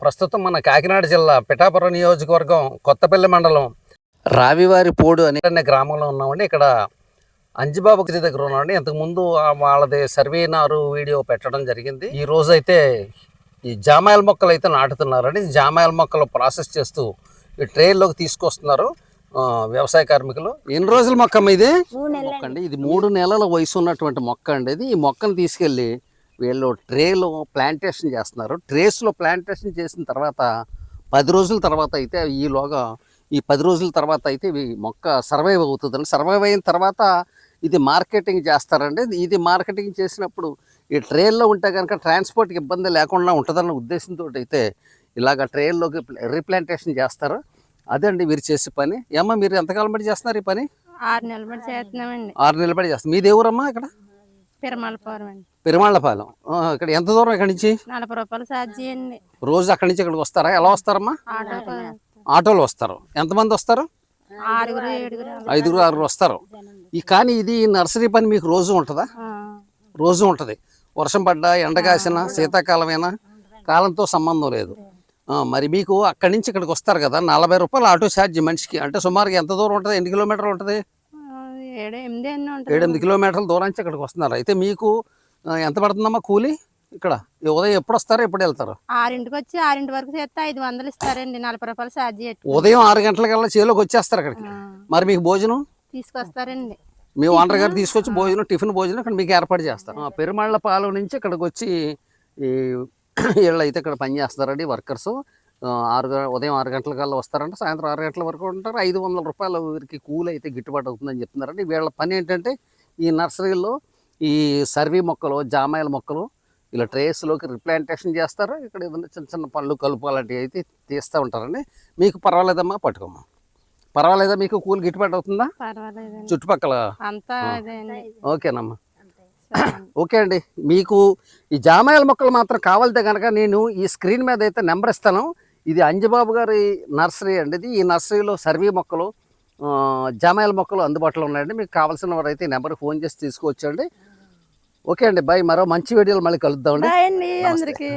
ప్రస్తుతం మన కాకినాడ జిల్లా పిఠాపురం నియోజకవర్గం కొత్తపల్లి మండలం రావివారిపోడు అనే గ్రామంలో ఉన్నామండి. ఇక్కడ అంజిబాబు గారి దగ్గర ఉన్నామండి. ఇంతకుముందు వాళ్ళది సర్వేనారు వీడియో పెట్టడం జరిగింది. ఈ రోజు అయితే ఈ జామాయిల మొక్కలు అయితే నాటుతున్నారండి. జామాయిల మొక్కలు ప్రాసెస్ చేస్తూ ఈ ట్రైల్లోకి తీసుకొస్తున్నారు వ్యవసాయ కార్మికులు. ఎన్ని రోజుల మొక్క ఇది? మొక్క అండి. ఇది 3 నెలల వయసు ఉన్నటువంటి మొక్క అండి. ఇది ఈ మొక్కను తీసుకెళ్ళి వీళ్ళు ట్రేలో ప్లాంటేషన్ చేస్తున్నారు. ట్రేస్లో ప్లాంటేషన్ చేసిన తర్వాత 10 రోజుల తర్వాత అయితే ఈ 10 రోజుల తర్వాత అయితే ఈ మొక్క సర్వైవ్ అవుతుందండి. సర్వైవ్ అయిన తర్వాత ఇది మార్కెటింగ్ చేస్తారండి. ఇది మార్కెటింగ్ చేసినప్పుడు ఈ ట్రేల్లో ఉంటే కనుక ట్రాన్స్పోర్ట్కి ఇబ్బంది లేకుండా ఉంటుందన్న ఉద్దేశంతో అయితే ఇలాగ ట్రేల్లోకి రీప్లాంటేషన్ చేస్తారు. అదే అండి వీరు చేసే పని. ఏమ్మా మీరు ఎంతకాలం బట్టి చేస్తున్నారు ఈ పని? 6 నెలలు బట్టి చేస్తున్నామండి. 6 నెలలు బట్టి చేస్తారు. మీది ఎవరమ్మా? ఇక్కడ పెరమాళపాలెం అండి. పెరుమాళ్లపాలెం. ఇక్కడ ఎంత దూరం ఇక్కడి నుంచి? 40 రూపాయలు ఛార్జీ అండి. రోజు అక్కడి నుంచి ఇక్కడికి వస్తారా? ఎలా వస్తారమ్మా? ఆటోలో వస్తారు. ఎంతమంది వస్తారు? 5 6 వస్తారు. కానీ ఇది నర్సరీ పని మీకు రోజు ఉంటుందా? రోజు ఉంటుంది. వర్షం పడ్డా, ఎండ కాసినా, శీతాకాలమైనా కాలంతో సంబంధం లేదు. మరి మీకు అక్కడి నుంచి ఇక్కడికి వస్తారు కదా, 40 రూపాయలు ఆటో ఛార్జ్ మనిషికి. అంటే సుమారుగా ఎంత దూరం ఉంటుంది? ఎన్ని కిలోమీటర్లు ఉంటుంది? 7-8 కిలోమీటర్ల దూరం నుంచి ఇక్కడికి వస్తున్నారు. అయితే మీకు ఎంత పడుతుందమ్మా కూలి? ఇక్కడ ఉదయం ఎప్పుడు వస్తారో ఎప్పుడు వెళ్తారు? 6ంటికి వచ్చి 6ంటి వరకు చేస్తే 500 ఇస్తారండి. 40 రూపాయలు ఛార్జీ. ఉదయం 6 గంటలకల్లా చేలోకి వచ్చేస్తారు అక్కడికి. మరి మీకు భోజనం తీసుకొస్తారండి. మీ ఓనర్ గారు తీసుకొచ్చి భోజనం, టిఫిన్ భోజనం ఇక్కడ మీకు ఏర్పాటు చేస్తారు. పెరుమాళ్లపాలెం నుంచి ఇక్కడికి వచ్చి ఈ వీళ్ళు అయితే ఇక్కడ పని చేస్తారండి వర్కర్స్. ఉదయం 6 గంటలకల్లా వస్తారంటే సాయంత్రం 6 గంటల వరకు ఉంటారు. 500 రూపాయలు వీరికి కూలి అయితే గిట్టుబాటు అవుతుందని చెప్తున్నారండి. వీళ్ళ పని ఏంటంటే ఈ నర్సరీలో ఈ సర్వీ మొక్కలు, జామాయిల మొక్కలు ఇలా ట్రేస్లోకి రీప్లాంటేషన్ చేస్తారు. ఇక్కడ ఏదైనా చిన్న చిన్న పళ్ళు, కలుపు అలాంటివి అయితే తీస్తూ ఉంటారండి. మీకు పర్వాలేదమ్మా? పట్టుకోమ్మా. పర్వాలేదా? మీకు కూలి గిట్టుబాటు అవుతుందా? చుట్టుపక్కల ఓకేనమ్మా. ఓకే అండి. మీకు ఈ జామాయిల మొక్కలు మాత్రం కావాలితే కనుక నేను ఈ స్క్రీన్ మీద అయితే నెంబర్ ఇస్తాను. ఇది అంజిబాబు గారి నర్సరీ అండి. ఇది ఈ నర్సరీలో సర్వీ మొక్కలు, జామాయిల మొక్కలు అందుబాటులో ఉన్నాయండి. మీకు కావాల్సిన వారు అయితే ఈ నెంబర్కి ఫోన్ చేసి తీసుకోవచ్చండి. ఓకే అండి, బాయ్. మరో మంచి వీడియోలు మళ్ళీ కలుద్దామండి. అందరికీ.